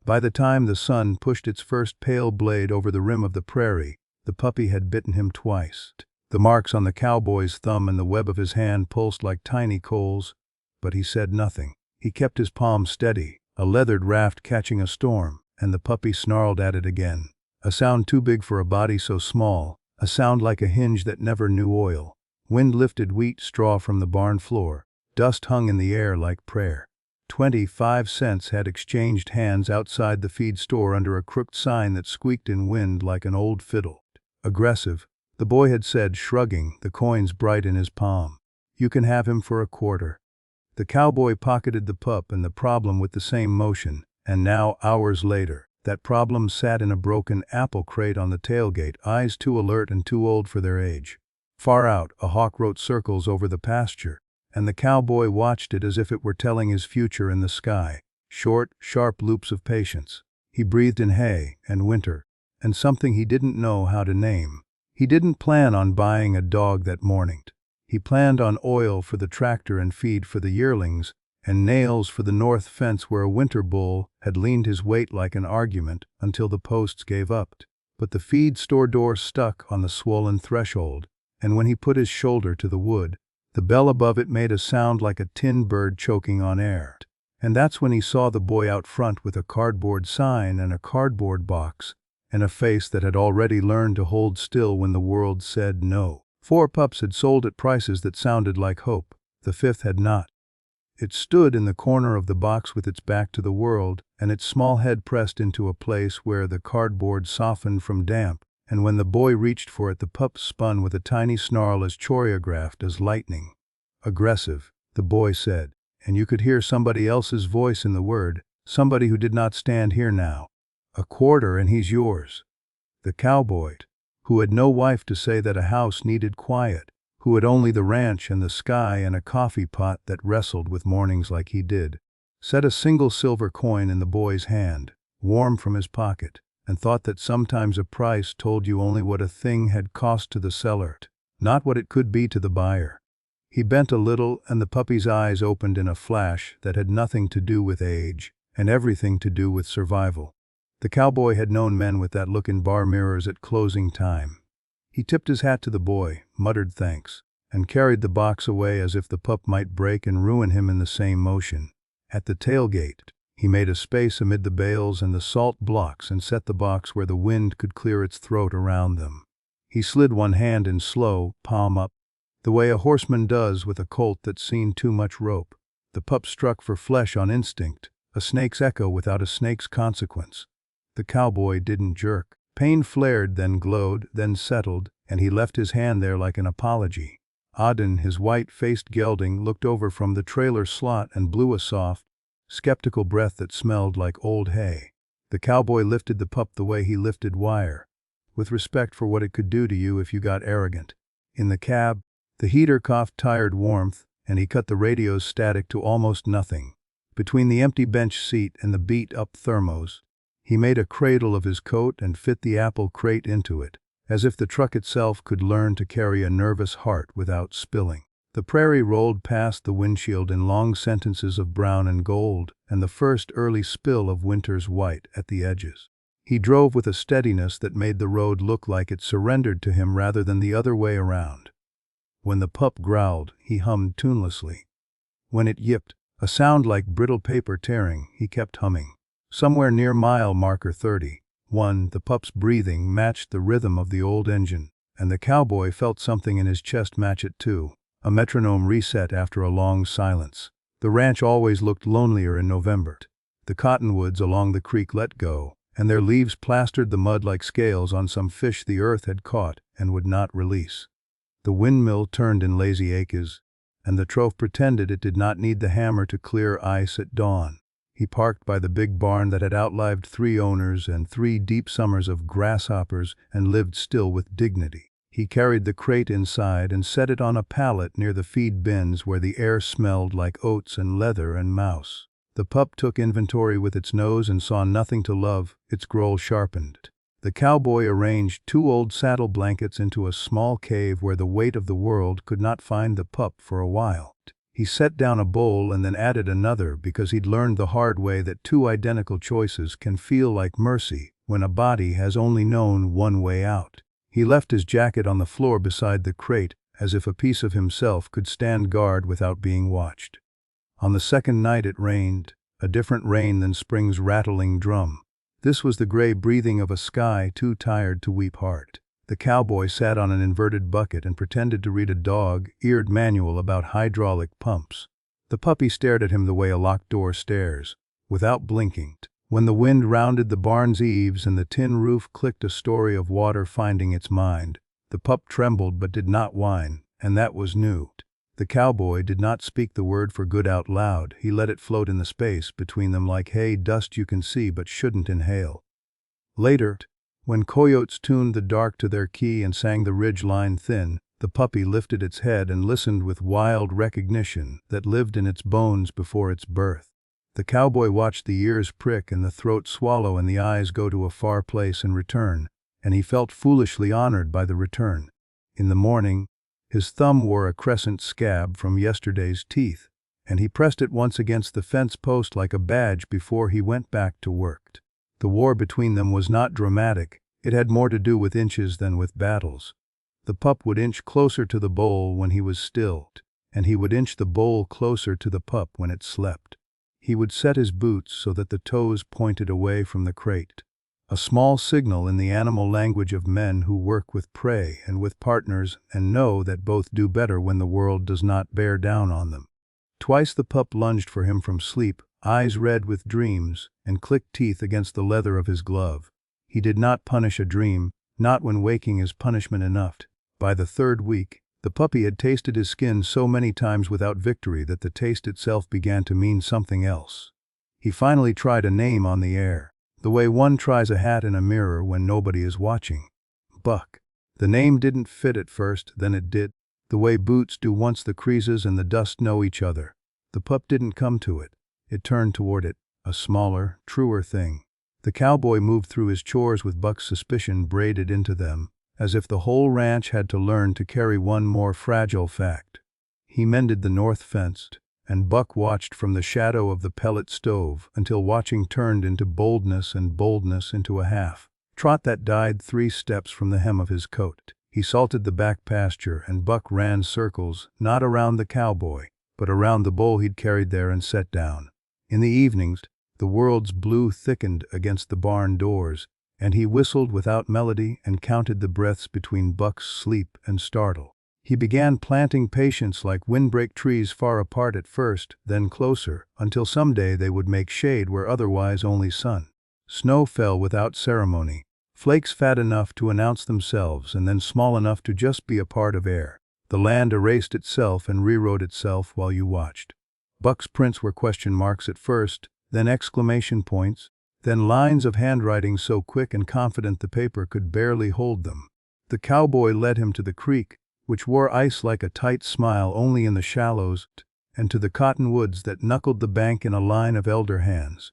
By the time the sun pushed its first pale blade over the rim of the prairie, the puppy had bitten him twice. The marks on the cowboy's thumb and the web of his hand pulsed like tiny coals, but he said nothing. He kept his palm steady, a leathered raft catching a storm, and the puppy snarled at it again. A sound too big for a body so small, a sound like a hinge that never knew oil. Wind lifted wheat straw from the barn floor. Dust hung in the air like prayer. 25 cents had exchanged hands outside the feed store under a crooked sign that squeaked in wind like an old fiddle. Aggressive, the boy had said, shrugging, the coins bright in his palm. You can have him for a quarter. The cowboy pocketed the pup and the problem with the same motion, and now, hours later, that problem sat in a broken apple crate on the tailgate, eyes too alert and too old for their age. Far out, a hawk wrote circles over the pasture, and the cowboy watched it as if it were telling his future in the sky. Short, sharp loops of patience. He breathed in hay and winter, and something he didn't know how to name. He didn't plan on buying a dog that morning. He planned on oil for the tractor and feed for the yearlings, and nails for the north fence where a winter bull had leaned his weight like an argument until the posts gave up. But the feed store door stuck on the swollen threshold, and when he put his shoulder to the wood, the bell above it made a sound like a tin bird choking on air. And that's when he saw the boy out front with a cardboard sign and a cardboard box, and a face that had already learned to hold still when the world said no. 4 pups had sold at prices that sounded like hope. The 5th had not. It stood in the corner of the box with its back to the world, and its small head pressed into a place where the cardboard softened from damp, and when the boy reached for it the pup spun with a tiny snarl as choreographed as lightning. Aggressive, the boy said, and you could hear somebody else's voice in the word, somebody who did not stand here now. A quarter and he's yours. The cowboy, who had no wife to say that a house needed quiet, who had only the ranch and the sky and a coffee pot that wrestled with mornings like he did, set a single silver coin in the boy's hand, warm from his pocket, and thought that sometimes a price told you only what a thing had cost to the seller, not what it could be to the buyer. He bent a little, and the puppy's eyes opened in a flash that had nothing to do with age, and everything to do with survival. The cowboy had known men with that look in bar mirrors at closing time. He tipped his hat to the boy, muttered thanks, and carried the box away as if the pup might break and ruin him in the same motion. At the tailgate, he made a space amid the bales and the salt blocks and set the box where the wind could clear its throat around them. He slid one hand in slow, palm up, the way a horseman does with a colt that's seen too much rope. The pup struck for flesh on instinct, a snake's echo without a snake's consequence. The cowboy didn't jerk. Pain flared, then glowed, then settled, and he left his hand there like an apology. Auden, his white-faced gelding, looked over from the trailer slot and blew a soft, skeptical breath that smelled like old hay. The cowboy lifted the pup the way he lifted wire, with respect for what it could do to you if you got arrogant. In the cab, the heater coughed tired warmth, and he cut the radio's static to almost nothing. Between the empty bench seat and the beat-up thermos, he made a cradle of his coat and fit the apple crate into it, as if the truck itself could learn to carry a nervous heart without spilling. The prairie rolled past the windshield in long sentences of brown and gold, and the first early spill of winter's white at the edges. He drove with a steadiness that made the road look like it surrendered to him rather than the other way around. When the pup growled, he hummed tunelessly. When it yipped, a sound like brittle paper tearing, he kept humming. Somewhere near mile marker 31, the pup's breathing matched the rhythm of the old engine, and the cowboy felt something in his chest match it too, a metronome reset after a long silence. The ranch always looked lonelier in November. The cottonwoods along the creek let go, and their leaves plastered the mud like scales on some fish the earth had caught and would not release. The windmill turned in lazy acres, and the trough pretended it did not need the hammer to clear ice at dawn. He parked by the big barn that had outlived 3 owners and 3 deep summers of grasshoppers and lived still with dignity. He carried the crate inside and set it on a pallet near the feed bins where the air smelled like oats and leather and mouse. The pup took inventory with its nose and saw nothing to love, its growl sharpened. The cowboy arranged 2 old saddle blankets into a small cave where the weight of the world could not find the pup for a while. He set down a bowl and then added another because he'd learned the hard way that two identical choices can feel like mercy when a body has only known one way out. He left his jacket on the floor beside the crate as if a piece of himself could stand guard without being watched. On the second night it rained, a different rain than spring's rattling drum. This was the gray breathing of a sky too tired to weep hard. The cowboy sat on an inverted bucket and pretended to read a dog-eared manual about hydraulic pumps. The puppy stared at him the way a locked door stares, without blinking. When the wind rounded the barn's eaves and the tin roof clicked a story of water finding its mind, the pup trembled but did not whine, and that was new. The cowboy did not speak the word for good out loud. He let it float in the space between them like hay dust you can see but shouldn't inhale. Later, when coyotes tuned the dark to their key and sang the ridge line thin, the puppy lifted its head and listened with wild recognition that lived in its bones before its birth. The cowboy watched the ears prick and the throat swallow and the eyes go to a far place and return, and he felt foolishly honored by the return. In the morning, his thumb wore a crescent scab from yesterday's teeth, and he pressed it once against the fence post like a badge before he went back to work. The war between them was not dramatic, it had more to do with inches than with battles. The pup would inch closer to the bowl when he was stilled, and he would inch the bowl closer to the pup when it slept. He would set his boots so that the toes pointed away from the crate, a small signal in the animal language of men who work with prey and with partners and know that both do better when the world does not bear down on them. Twice the pup lunged for him from sleep, eyes red with dreams, and clicked teeth against the leather of his glove. He did not punish a dream, not when waking is punishment enough. By the third week, the puppy had tasted his skin so many times without victory that the taste itself began to mean something else. He finally tried a name on the air, the way one tries a hat in a mirror when nobody is watching. Buck. The name didn't fit at first, then it did, the way boots do once the creases and the dust know each other. The pup didn't come to it. It turned toward it, a smaller, truer thing. The cowboy moved through his chores with Buck's suspicion braided into them, as if the whole ranch had to learn to carry one more fragile fact. He mended the north fence, and Buck watched from the shadow of the pellet stove until watching turned into boldness and boldness into a half trot that died 3 steps from the hem of his coat. He salted the back pasture and Buck ran circles, not around the cowboy, but around the bowl he'd carried there and set down. In the evenings, the world's blue thickened against the barn doors, and he whistled without melody and counted the breaths between Buck's sleep and startle. He began planting patience like windbreak trees far apart at first, then closer, until someday they would make shade where otherwise only sun. Snow fell without ceremony, flakes fat enough to announce themselves and then small enough to just be a part of air. The land erased itself and rewrote itself while you watched. Buck's prints were question marks at first, then exclamation points, then lines of handwriting so quick and confident the paper could barely hold them. The cowboy led him to the creek, which wore ice like a tight smile only in the shallows, and to the cottonwoods that knuckled the bank in a line of elder hands.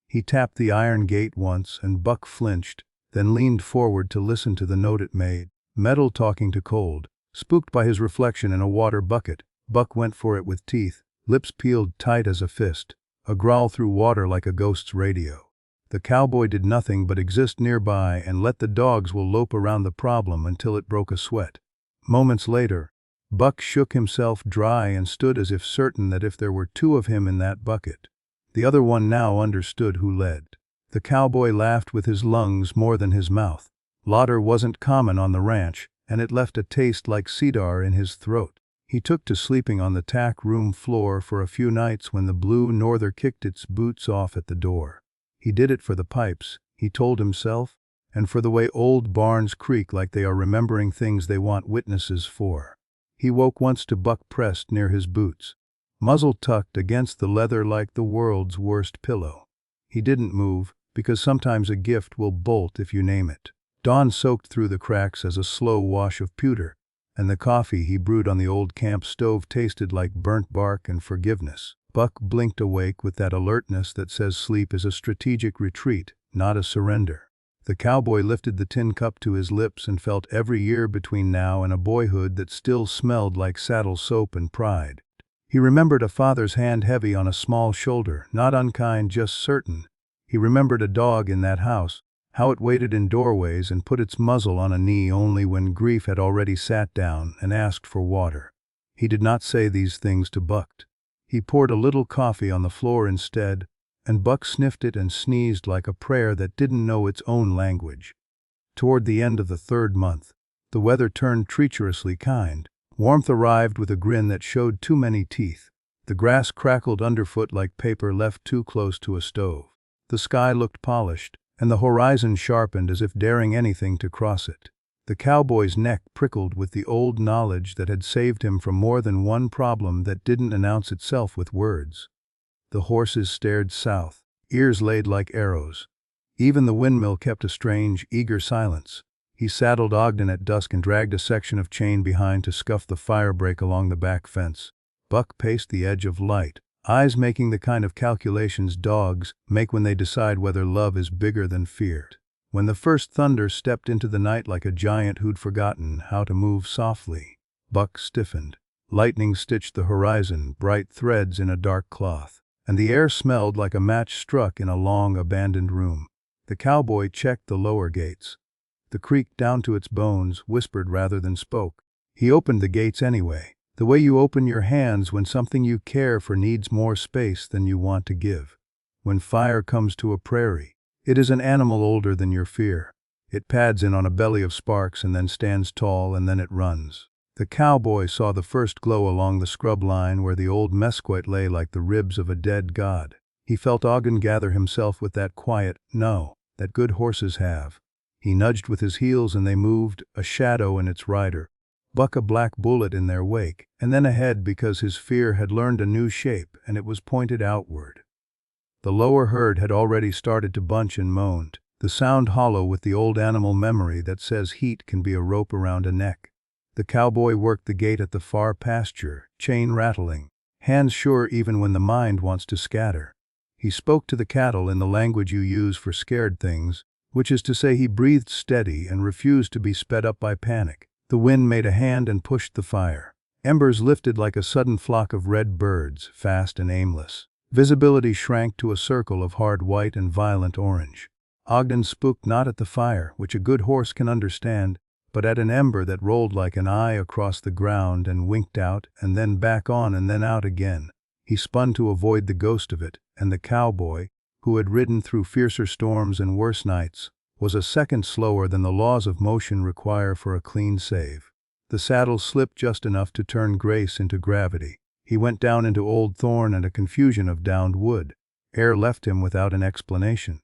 He tapped the iron gate once and Buck flinched, then leaned forward to listen to the note it made. Metal talking to cold. Spooked by his reflection in a water bucket, Buck went for it with teeth, lips peeled tight as a fist, a growl through water like a ghost's radio. The cowboy did nothing but exist nearby and let the dogs will lope around the problem until it broke a sweat. Moments later, Buck shook himself dry and stood as if certain that if there were 2 of him in that bucket, the other one now understood who led. The cowboy laughed with his lungs more than his mouth. Laughter wasn't common on the ranch, and it left a taste like cedar in his throat. He took to sleeping on the tack room floor for a few nights when the blue norther kicked its boots off at the door. He did it for the pipes, he told himself, and for the way old barns creak like they are remembering things they want witnesses for. He woke once to Buck pressed near his boots, muzzle tucked against the leather like the world's worst pillow. He didn't move, because sometimes a gift will bolt if you name it. Dawn soaked through the cracks as a slow wash of pewter, and the coffee he brewed on the old camp stove tasted like burnt bark and forgiveness. Buck blinked awake with that alertness that says sleep is a strategic retreat, not a surrender. The cowboy lifted the tin cup to his lips and felt every year between now and a boyhood that still smelled like saddle soap and pride. He remembered a father's hand heavy on a small shoulder, not unkind, just certain. He remembered a dog in that house, how it waited in doorways and put its muzzle on a knee only when grief had already sat down and asked for water. He did not say these things to Buck. He poured a little coffee on the floor instead, and Buck sniffed it and sneezed like a prayer that didn't know its own language. Toward the end of the 3rd month, the weather turned treacherously kind. Warmth arrived with a grin that showed too many teeth. The grass crackled underfoot like paper left too close to a stove. The sky looked polished, and the horizon sharpened as if daring anything to cross it. The cowboy's neck prickled with the old knowledge that had saved him from more than one problem that didn't announce itself with words. The horses stared south, ears laid like arrows. Even the windmill kept a strange, eager silence. He saddled Ogden at dusk and dragged a section of chain behind to scuff the firebreak along the back fence. Buck paced the edge of light, eyes making the kind of calculations dogs make when they decide whether love is bigger than fear. When the first thunder stepped into the night like a giant who'd forgotten how to move softly, Buck stiffened. Lightning stitched the horizon, bright threads in a dark cloth, and the air smelled like a match struck in a long abandoned room. The cowboy checked the lower gates. The creek, down to its bones, whispered rather than spoke. He opened the gates anyway, the way you open your hands when something you care for needs more space than you want to give. When fire comes to a prairie, it is an animal older than your fear. It pads in on a belly of sparks and then stands tall and then it runs. The cowboy saw the first glow along the scrub line where the old mesquite lay like the ribs of a dead god. He felt Ogden gather himself with that quiet no that good horses have. He nudged with his heels and they moved, a shadow and its rider. Buck a black bullet in their wake, and then ahead because his fear had learned a new shape and it was pointed outward. The lower herd had already started to bunch and moaned, the sound hollow with the old animal memory that says heat can be a rope around a neck. The cowboy worked the gate at the far pasture, chain rattling, hands sure even when the mind wants to scatter. He spoke to the cattle in the language you use for scared things, which is to say he breathed steady and refused to be sped up by panic. The wind made a hand and pushed the fire. Embers lifted like a sudden flock of red birds, fast and aimless. Visibility shrank to a circle of hard white and violent orange. Ogden spooked not at the fire, which a good horse can understand, but at an ember that rolled like an eye across the ground and winked out and then back on and then out again. He spun to avoid the ghost of it, and the cowboy, who had ridden through fiercer storms and worse nights, was a second slower than the laws of motion require for a clean save. The saddle slipped just enough to turn grace into gravity. He went down into old thorn and a confusion of downed wood. Air left him without an explanation.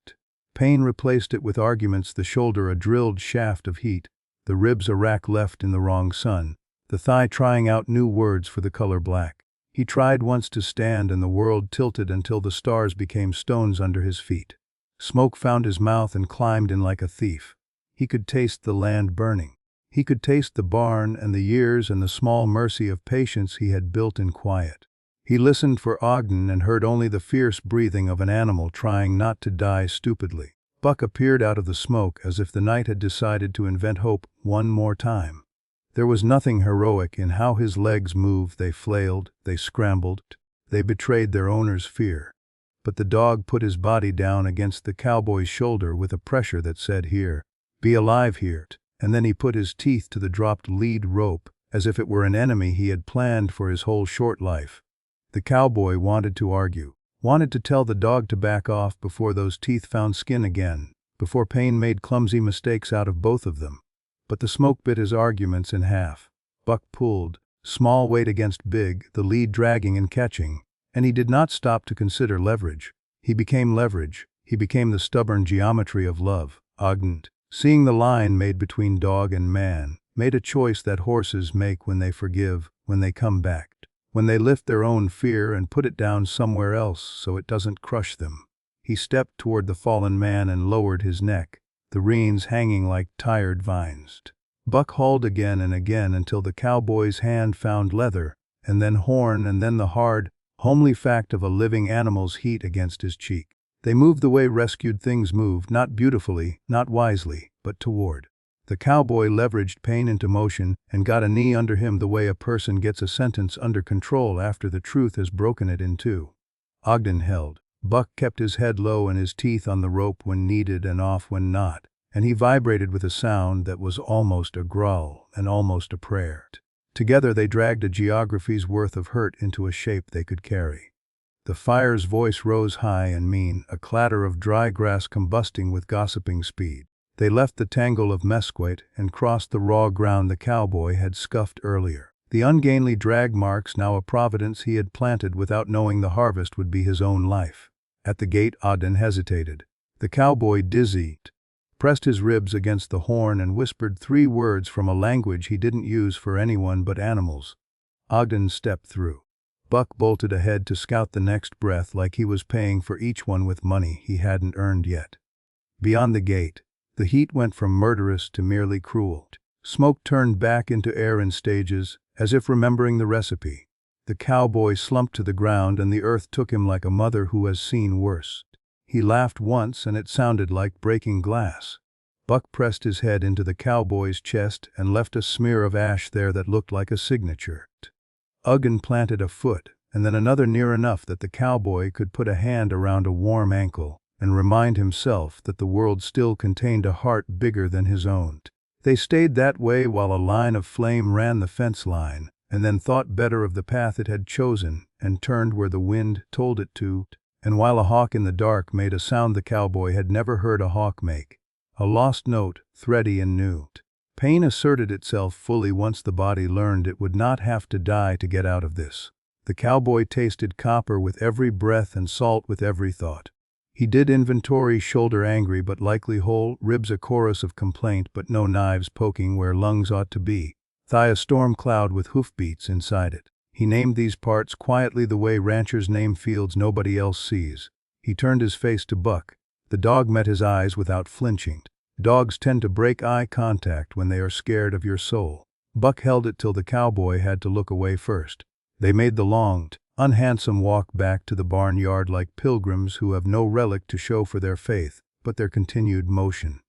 Pain replaced it with arguments, the shoulder a drilled shaft of heat, the ribs a rack left in the wrong sun, the thigh trying out new words for the color black. He tried once to stand and the world tilted until the stars became stones under his feet. Smoke found his mouth and climbed in like a thief. He could taste the land burning. He could taste the barn and the years and the small mercy of patience he had built in quiet. He listened for Ogden and heard only the fierce breathing of an animal trying not to die stupidly. Buck appeared out of the smoke as if the night had decided to invent hope one more time. There was nothing heroic in how his legs moved. They flailed, they scrambled, they betrayed their owner's fear. But the dog put his body down against the cowboy's shoulder with a pressure that said, "Here, be alive here," and then he put his teeth to the dropped lead rope, as if it were an enemy he had planned for his whole short life. The cowboy wanted to argue, wanted to tell the dog to back off before those teeth found skin again, before pain made clumsy mistakes out of both of them. But the smoke bit his arguments in half. Buck pulled, small weight against big, the lead dragging and catching, and he did not stop to consider leverage. He became leverage. He became the stubborn geometry of love. Ogden, seeing the line made between dog and man, made a choice that horses make when they forgive, when they come back, when they lift their own fear and put it down somewhere else so it doesn't crush them. He stepped toward the fallen man and lowered his neck, the reins hanging like tired vines. Buck hauled again and again until the cowboy's hand found leather, and then horn, and then the hard, homely fact of a living animal's heat against his cheek. They moved the way rescued things moved, not beautifully, not wisely, but toward. The cowboy leveraged pain into motion and got a knee under him the way a person gets a sentence under control after the truth has broken it in two. Ogden held. Buck kept his head low and his teeth on the rope when needed and off when not, and he vibrated with a sound that was almost a growl and almost a prayer. Together they dragged a geography's worth of hurt into a shape they could carry. The fire's voice rose high and mean, a clatter of dry grass combusting with gossiping speed. They left the tangle of mesquite and crossed the raw ground the cowboy had scuffed earlier. The ungainly drag marks now a providence he had planted without knowing the harvest would be his own life. At the gate Ogden hesitated. The cowboy, dizzy, pressed his ribs against the horn and whispered 3 words from a language he didn't use for anyone but animals. Ogden stepped through. Buck bolted ahead to scout the next breath like he was paying for each one with money he hadn't earned yet. Beyond the gate, the heat went from murderous to merely cruel. Smoke turned back into air in stages, as if remembering the recipe. The cowboy slumped to the ground and the earth took him like a mother who has seen worse. He laughed once and it sounded like breaking glass. Buck pressed his head into the cowboy's chest and left a smear of ash there that looked like a signature. Ogden planted a foot, and then another near enough that the cowboy could put a hand around a warm ankle and remind himself that the world still contained a heart bigger than his own. They stayed that way while a line of flame ran the fence line, and then thought better of the path it had chosen and turned where the wind told it to, and while a hawk in the dark made a sound the cowboy had never heard a hawk make, a lost note, thready and new. Pain asserted itself fully once the body learned it would not have to die to get out of this. The cowboy tasted copper with every breath and salt with every thought. He did inventory, shoulder angry but likely whole, ribs a chorus of complaint but no knives poking where lungs ought to be, thigh a storm cloud with hoofbeats inside it. He named these parts quietly the way ranchers name fields nobody else sees. He turned his face to Buck. The dog met his eyes without flinching. Dogs tend to break eye contact when they are scared of your soul. Buck held it till the cowboy had to look away first. They made the long, unhandsome walk back to the barnyard like pilgrims who have no relic to show for their faith, but their continued motion.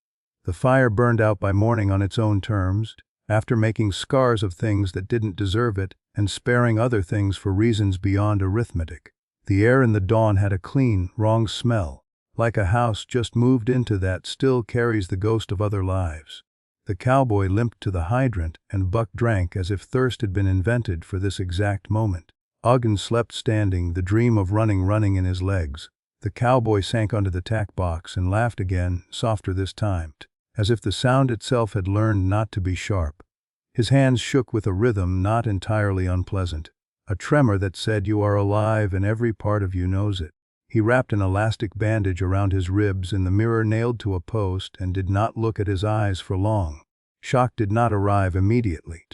The fire burned out by morning on its own terms, after making scars of things that didn't deserve it and sparing other things for reasons beyond arithmetic. The air in the dawn had a clean, wrong smell, like a house just moved into that still carries the ghost of other lives. The cowboy limped to the hydrant and Buck drank as if thirst had been invented for this exact moment. Ogden slept standing, the dream of running in his legs. The cowboy sank onto the tack box and laughed again, softer this time, as if the sound itself had learned not to be sharp. His hands shook with a rhythm not entirely unpleasant, a tremor that said you are alive and every part of you knows it. He wrapped an elastic bandage around his ribs in the mirror nailed to a post and did not look at his eyes for long. Shock did not arrive immediately.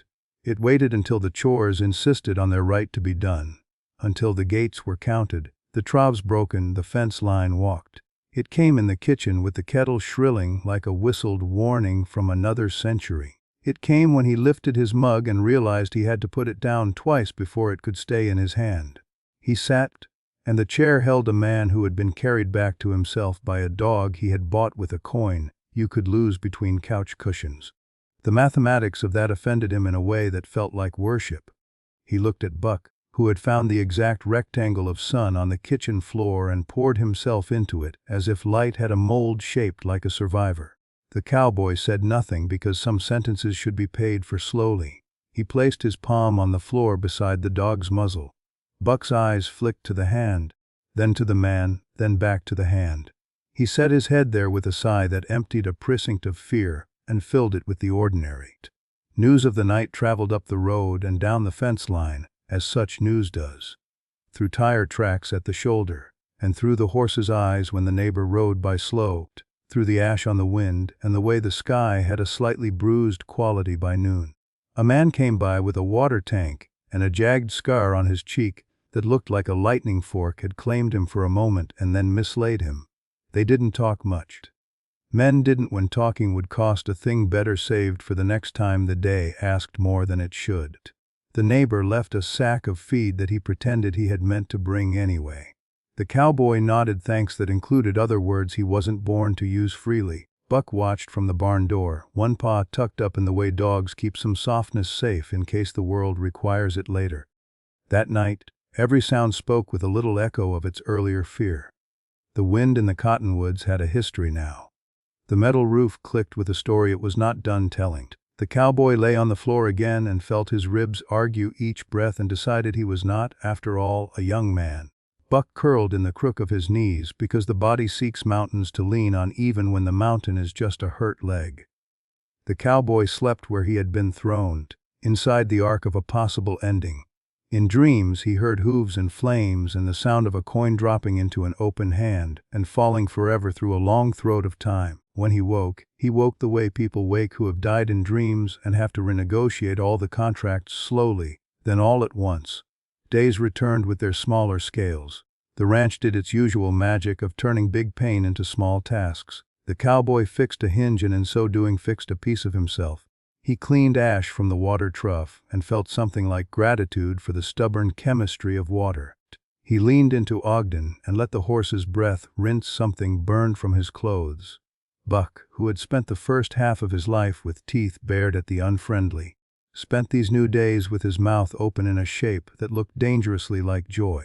It waited until the chores insisted on their right to be done, until the gates were counted, the troughs broken, the fence line walked. It came in the kitchen with the kettle shrilling like a whistled warning from another century. It came when he lifted his mug and realized he had to put it down twice before it could stay in his hand. He sat, and the chair held a man who had been carried back to himself by a dog he had bought with a coin you could lose between couch cushions. The mathematics of that offended him in a way that felt like worship. He looked at Buck, who had found the exact rectangle of sun on the kitchen floor and poured himself into it as if light had a mold shaped like a survivor. The cowboy said nothing because some sentences should be paid for slowly. He placed his palm on the floor beside the dog's muzzle. Buck's eyes flicked to the hand, then to the man, then back to the hand. He set his head there with a sigh that emptied a precinct of fear and filled it with the ordinary. News of the night traveled up the road and down the fence line, as such news does. Through tire tracks at the shoulder, and through the horse's eyes when the neighbor rode by slow, through the ash on the wind and the way the sky had a slightly bruised quality by noon. A man came by with a water tank and a jagged scar on his cheek that looked like a lightning fork had claimed him for a moment and then mislaid him. They didn't talk much. Men didn't when talking would cost a thing better saved for the next time the day asked more than it should. The neighbor left a sack of feed that he pretended he had meant to bring anyway. The cowboy nodded thanks that included other words he wasn't born to use freely. Buck watched from the barn door, one paw tucked up in the way dogs keep some softness safe in case the world requires it later. That night, every sound spoke with a little echo of its earlier fear. The wind in the cottonwoods had a history now. The metal roof clicked with a story it was not done telling. The cowboy lay on the floor again and felt his ribs argue each breath and decided he was not, after all, a young man. Buck curled in the crook of his knees because the body seeks mountains to lean on even when the mountain is just a hurt leg. The cowboy slept where he had been thrown, inside the arc of a possible ending. In dreams he heard hooves and flames and the sound of a coin dropping into an open hand and falling forever through a long throat of time. When he woke the way people wake who have died in dreams and have to renegotiate all the contracts slowly, then all at once. Days returned with their smaller scales. The ranch did its usual magic of turning big pain into small tasks. The cowboy fixed a hinge and in so doing fixed a piece of himself. He cleaned ash from the water trough and felt something like gratitude for the stubborn chemistry of water. He leaned into Ogden and let the horse's breath rinse something burned from his clothes. Buck, who had spent the first half of his life with teeth bared at the unfriendly, spent these new days with his mouth open in a shape that looked dangerously like joy.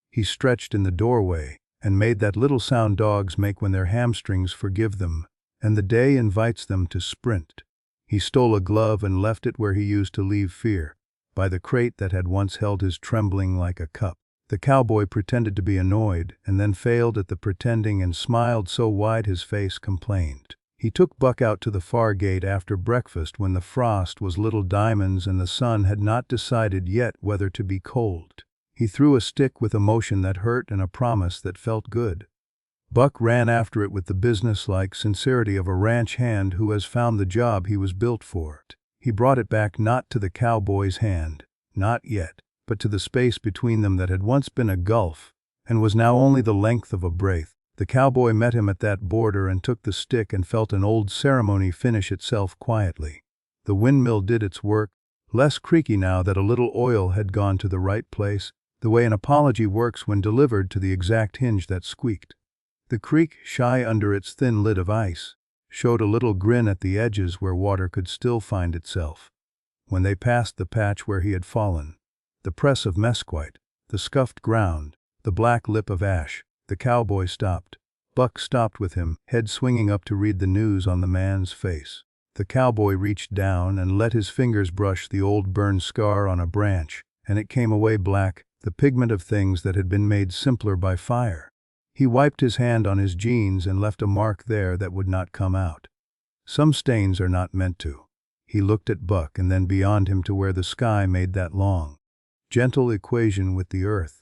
He stretched in the doorway and made that little sound dogs make when their hamstrings forgive them, and the day invites them to sprint. He stole a glove and left it where he used to leave fear, by the crate that had once held his trembling like a cup. The cowboy pretended to be annoyed and then failed at the pretending and smiled so wide his face complained. He took Buck out to the far gate after breakfast when the frost was little diamonds and the sun had not decided yet whether to be cold. He threw a stick with a motion that hurt and a promise that felt good. Buck ran after it with the businesslike sincerity of a ranch hand who has found the job he was built for. He brought it back not to the cowboy's hand, not yet, but to the space between them that had once been a gulf and was now only the length of a braith. The cowboy met him at that border and took the stick and felt an old ceremony finish itself quietly. The windmill did its work, less creaky now that a little oil had gone to the right place, the way an apology works when delivered to the exact hinge that squeaked. The creek, shy under its thin lid of ice, showed a little grin at the edges where water could still find itself. When they passed the patch where he had fallen, the press of mesquite, the scuffed ground, the black lip of ash, the cowboy stopped. Buck stopped with him, head swinging up to read the news on the man's face. The cowboy reached down and let his fingers brush the old burned scar on a branch, and it came away black, the pigment of things that had been made simpler by fire. He wiped his hand on his jeans and left a mark there that would not come out. Some stains are not meant to. He looked at Buck and then beyond him to where the sky made that long, gentle equation with the earth.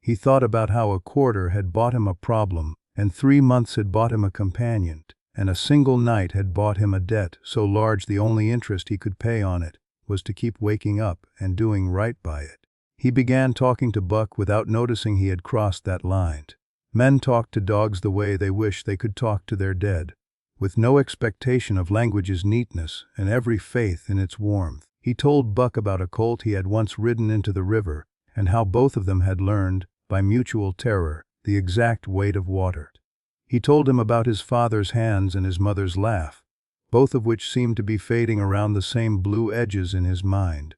He thought about how a quarter had bought him a problem, and 3 months had bought him a companion, and a single night had bought him a debt so large the only interest he could pay on it was to keep waking up and doing right by it. He began talking to Buck without noticing he had crossed that line. Men talk to dogs the way they wish they could talk to their dead, with no expectation of language's neatness and every faith in its warmth. He told Buck about a colt he had once ridden into the river and how both of them had learned, by mutual terror, the exact weight of water. He told him about his father's hands and his mother's laugh, both of which seemed to be fading around the same blue edges in his mind.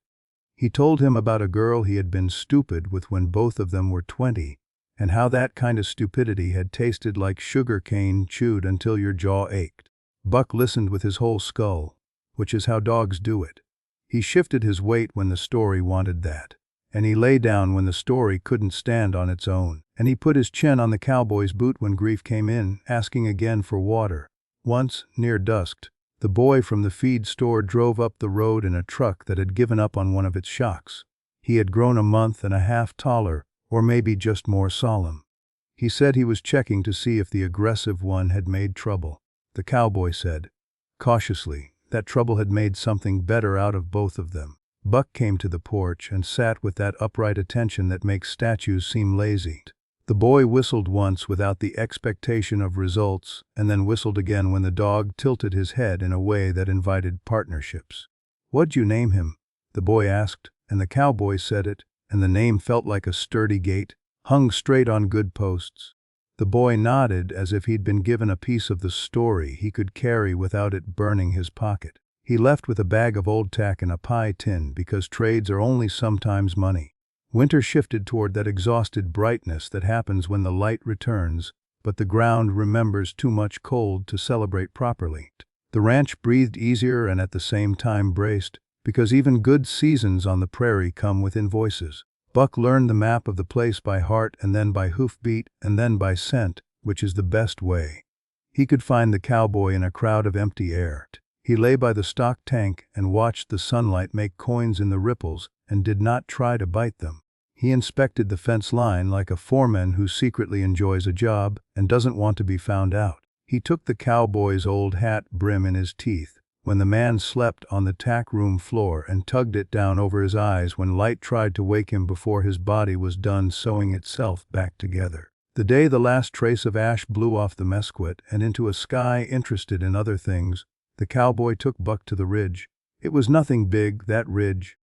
He told him about a girl he had been stupid with when both of them were 20, and how that kind of stupidity had tasted like sugar cane chewed until your jaw ached. Buck listened with his whole skull, which is how dogs do it. He shifted his weight when the story wanted that, and he lay down when the story couldn't stand on its own, and he put his chin on the cowboy's boot when grief came in, asking again for water. Once, near dusk, the boy from the feed store drove up the road in a truck that had given up on one of its shocks. He had grown a month and a half taller, or maybe just more solemn. He said he was checking to see if the aggressive one had made trouble. The cowboy said, cautiously, that trouble had made something better out of both of them. Buck came to the porch and sat with that upright attention that makes statues seem lazy. The boy whistled once without the expectation of results, and then whistled again when the dog tilted his head in a way that invited partnerships. "What'd you name him?" the boy asked, and the cowboy said it, and the name felt like a sturdy gate, hung straight on good posts. The boy nodded as if he'd been given a piece of the story he could carry without it burning his pocket. He left with a bag of old tack and a pie tin because trades are only sometimes money. Winter shifted toward that exhausted brightness that happens when the light returns, but the ground remembers too much cold to celebrate properly. The ranch breathed easier and at the same time braced, because even good seasons on the prairie come with invoices. Buck learned the map of the place by heart and then by hoofbeat and then by scent, which is the best way. He could find the cowboy in a crowd of empty air. He lay by the stock tank and watched the sunlight make coins in the ripples and did not try to bite them. He inspected the fence line like a foreman who secretly enjoys a job and doesn't want to be found out. He took the cowboy's old hat brim in his teeth when the man slept on the tack room floor and tugged it down over his eyes when light tried to wake him before his body was done sewing itself back together. The day the last trace of ash blew off the mesquite and into a sky interested in other things, the cowboy took Buck to the ridge. It was nothing big, that ridge,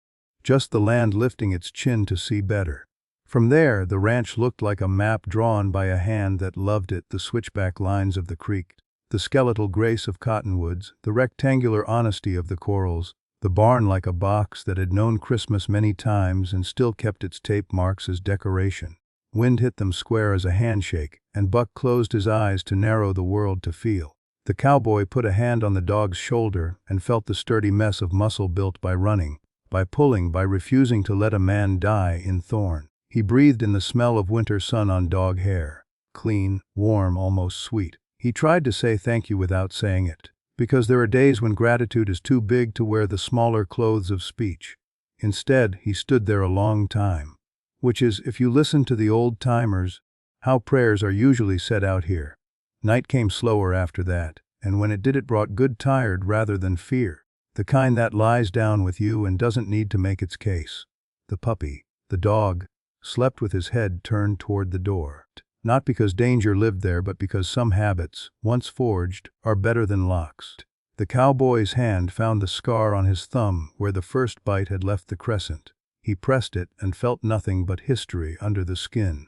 just the land lifting its chin to see better. From there, the ranch looked like a map drawn by a hand that loved it, the switchback lines of the creek, the skeletal grace of cottonwoods, the rectangular honesty of the corrals, the barn like a box that had known Christmas many times and still kept its tape marks as decoration. Wind hit them square as a handshake, and Buck closed his eyes to narrow the world to feel. The cowboy put a hand on the dog's shoulder and felt the sturdy mess of muscle built by running, by pulling, by refusing to let a man die in thorn. He breathed in the smell of winter sun on dog hair, clean, warm, almost sweet. He tried to say thank you without saying it, because there are days when gratitude is too big to wear the smaller clothes of speech. Instead, he stood there a long time, which is, if you listen to the old-timers, how prayers are usually said out here. Night came slower after that, and when it did it brought good tired rather than fear, the kind that lies down with you and doesn't need to make its case. The puppy, the dog, slept with his head turned toward the door. Not because danger lived there, but because some habits, once forged, are better than locks. The cowboy's hand found the scar on his thumb where the first bite had left the crescent. He pressed it and felt nothing but history under the skin.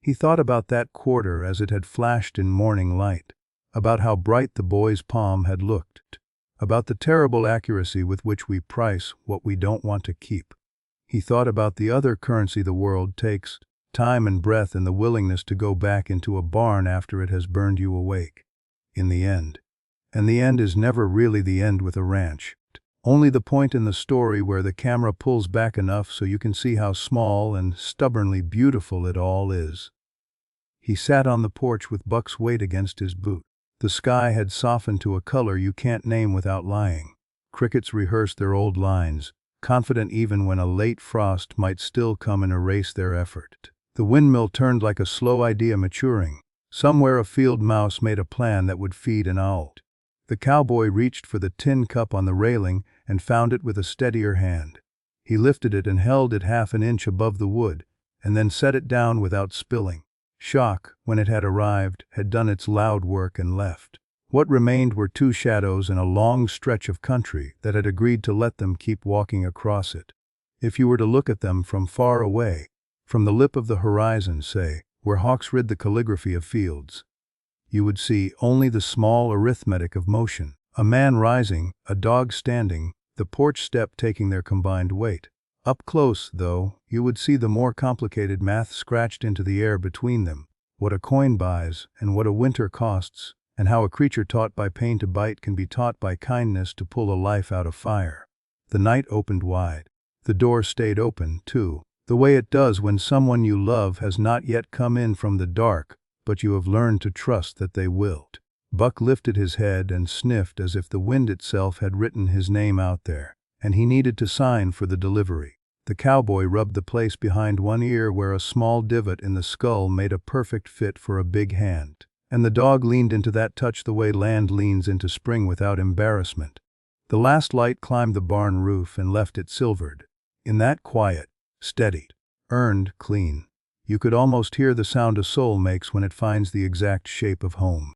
He thought about that quarter as it had flashed in morning light, about how bright the boy's palm had looked, about the terrible accuracy with which we price what we don't want to keep. He thought about the other currency the world takes, time and breath and the willingness to go back into a barn after it has burned you awake. In the end. And the end is never really the end with a ranch. Only the point in the story where the camera pulls back enough so you can see how small and stubbornly beautiful it all is. He sat on the porch with Buck's weight against his boot. The sky had softened to a color you can't name without lying. Crickets rehearsed their old lines, confident even when a late frost might still come and erase their effort. The windmill turned like a slow idea maturing. Somewhere a field mouse made a plan that would feed an owl. The cowboy reached for the tin cup on the railing and found it with a steadier hand. He lifted it and held it half an inch above the wood, and then set it down without spilling. Shock, when it had arrived, had done its loud work and left. What remained were two shadows and a long stretch of country that had agreed to let them keep walking across it. If you were to look at them from far away, from the lip of the horizon, say, where hawks rid the calligraphy of fields, you would see only the small arithmetic of motion. A man rising, a dog standing, the porch step taking their combined weight. Up close, though, you would see the more complicated math scratched into the air between them, what a coin buys and what a winter costs, and how a creature taught by pain to bite can be taught by kindness to pull a life out of fire. The night opened wide. The door stayed open, too, the way it does when someone you love has not yet come in from the dark, but you have learned to trust that they will. Buck lifted his head and sniffed as if the wind itself had written his name out there, and he needed to sign for the delivery. The cowboy rubbed the place behind one ear where a small divot in the skull made a perfect fit for a big hand, and the dog leaned into that touch the way land leans into spring without embarrassment. The last light climbed the barn roof and left it silvered. In that quiet, steady, earned, clean, you could almost hear the sound a soul makes when it finds the exact shape of home.